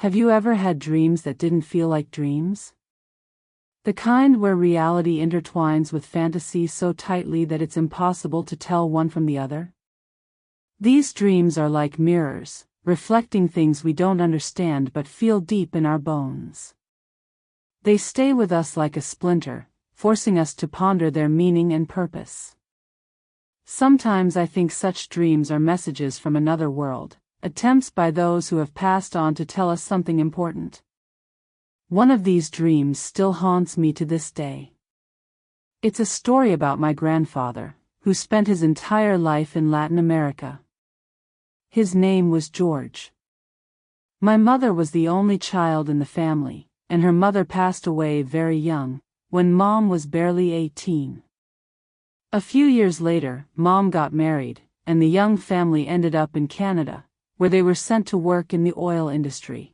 Have you ever had dreams that didn't feel like dreams? The kind where reality intertwines with fantasy so tightly that it's impossible to tell one from the other? These dreams are like mirrors, reflecting things we don't understand but feel deep in our bones. They stay with us like a splinter, forcing us to ponder their meaning and purpose. Sometimes I think such dreams are messages from another world, attempts by those who have passed on to tell us something important. One of these dreams still haunts me to this day. It's a story about my grandfather, who spent his entire life in Latin America. His name was George. My mother was the only child in the family, and her mother passed away very young, when Mom was barely 18. A few years later, Mom got married, and the young family ended up in Canada, where they were sent to work in the oil industry.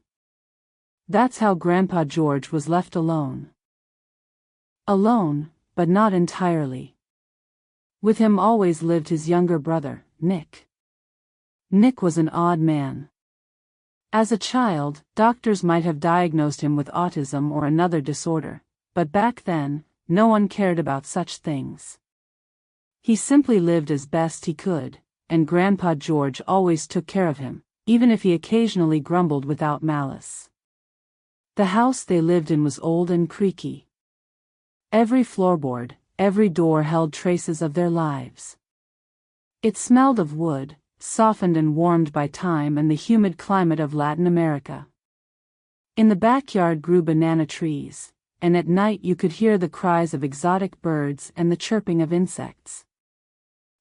That's how Grandpa George was left alone. Alone, but not entirely. With him always lived his younger brother, Nick. Nick was an odd man. As a child, doctors might have diagnosed him with autism or another disorder, but back then, no one cared about such things. He simply lived as best he could, and Grandpa George always took care of him, even if he occasionally grumbled without malice. The house they lived in was old and creaky. Every floorboard, every door held traces of their lives. It smelled of wood, softened and warmed by time and the humid climate of Latin America. In the backyard grew banana trees, and at night you could hear the cries of exotic birds and the chirping of insects.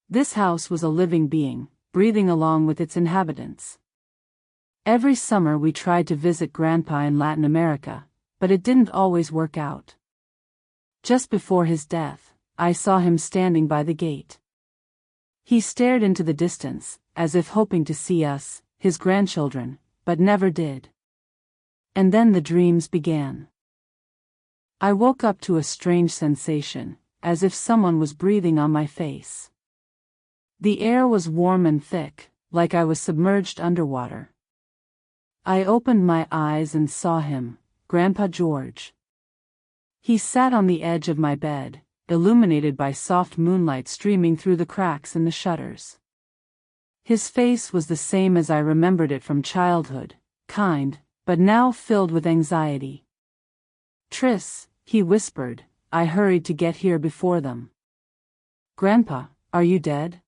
This house was a living being, breathing along with its inhabitants. Every summer we tried to visit Grandpa in Latin America, but it didn't always work out. Just before his death, I saw him standing by the gate. He stared into the distance, as if hoping to see us, his grandchildren, but never did. And then the dreams began. I woke up to a strange sensation, as if someone was breathing on my face. The air was warm and thick, like I was submerged underwater. I opened my eyes and saw him, Grandpa George. He sat on the edge of my bed, illuminated by soft moonlight streaming through the cracks in the shutters. His face was the same as I remembered it from childhood, kind, but now filled with anxiety. "Tris," he whispered. I hurried to get here before them. "Grandpa, are you dead?"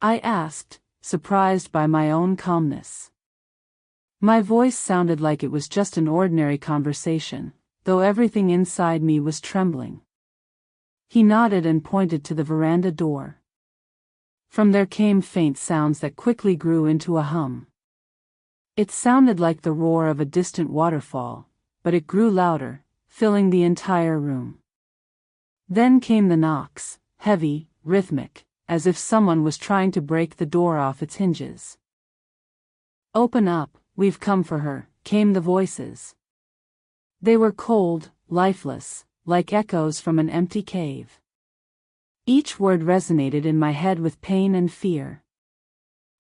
I asked, surprised by my own calmness. My voice sounded like it was just an ordinary conversation, though everything inside me was trembling. He nodded and pointed to the veranda door. From there came faint sounds that quickly grew into a hum. It sounded like the roar of a distant waterfall, but it grew louder, filling the entire room. Then came the knocks, heavy, rhythmic, as if someone was trying to break the door off its hinges. "Open up, we've come for her," came the voices. They were cold, lifeless, like echoes from an empty cave. Each word resonated in my head with pain and fear.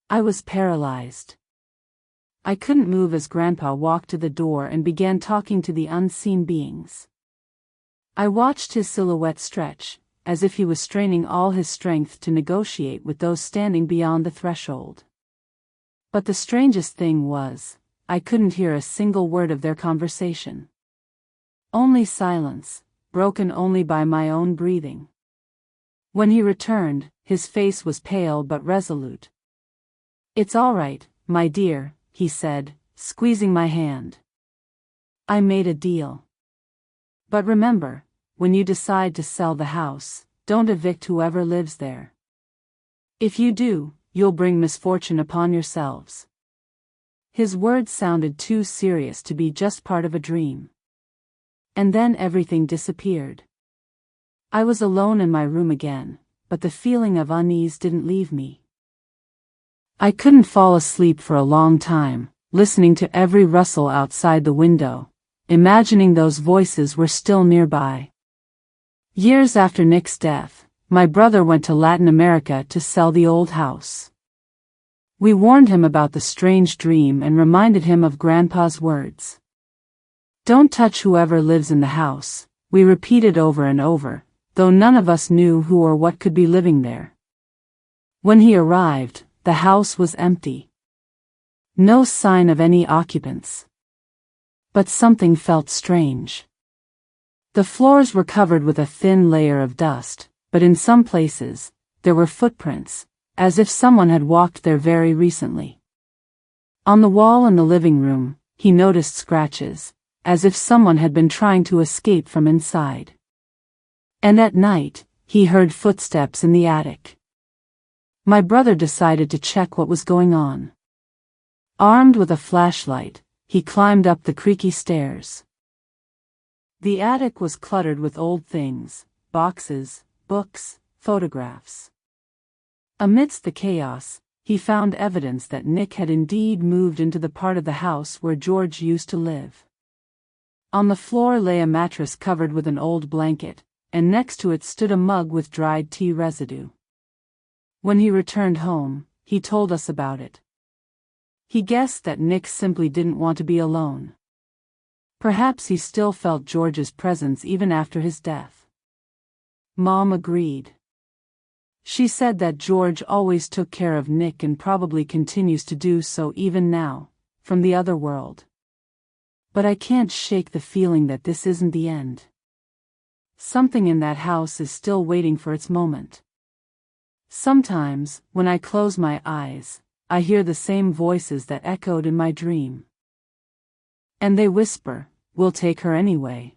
I was paralyzed. I couldn't move as Grandpa walked to the door and began talking to the unseen beings. I watched his silhouette stretch, as if he was straining all his strength to negotiate with those standing beyond the threshold. But the strangest thing was, I couldn't hear a single word of their conversation. Only silence, broken only by my own breathing. When he returned, his face was pale but resolute. "It's all right, my dear," he said, squeezing my hand. "I made a deal. But remember, when you decide to sell the house, don't evict whoever lives there. If you do, you'll bring misfortune upon yourselves." His words sounded too serious to be just part of a dream. And then everything disappeared. I was alone in my room again, but the feeling of unease didn't leave me. I couldn't fall asleep for a long time, listening to every rustle outside the window, imagining those voices were still nearby. Years after Nick's death, my brother went to Latin America to sell the old house. We warned him about the strange dream and reminded him of Grandpa's words. Don't touch whoever lives in the house, we repeated over and over, though none of us knew who or what could be living there. When he arrived, the house was empty. No sign of any occupants. But something felt strange. The floors were covered with a thin layer of dust, but in some places, there were footprints, as if someone had walked there very recently. On the wall in the living room, he noticed scratches, as if someone had been trying to escape from inside. And at night, he heard footsteps in the attic. My brother decided to check what was going on. Armed with a flashlight, he climbed up the creaky stairs. The attic was cluttered with old things, boxes, books, photographs. Amidst the chaos, he found evidence that Nick had indeed moved into the part of the house where George used to live. On the floor lay a mattress covered with an old blanket, and next to it stood a mug with dried tea residue. When he returned home, he told us about it. He guessed that Nick simply didn't want to be alone. Perhaps he still felt George's presence even after his death. Mom agreed. She said that George always took care of Nick and probably continues to do so even now, from the other world. But I can't shake the feeling that this isn't the end. Something in that house is still waiting for its moment. Sometimes, when I close my eyes, I hear the same voices that echoed in my dream. And they whisper, "We'll take her anyway."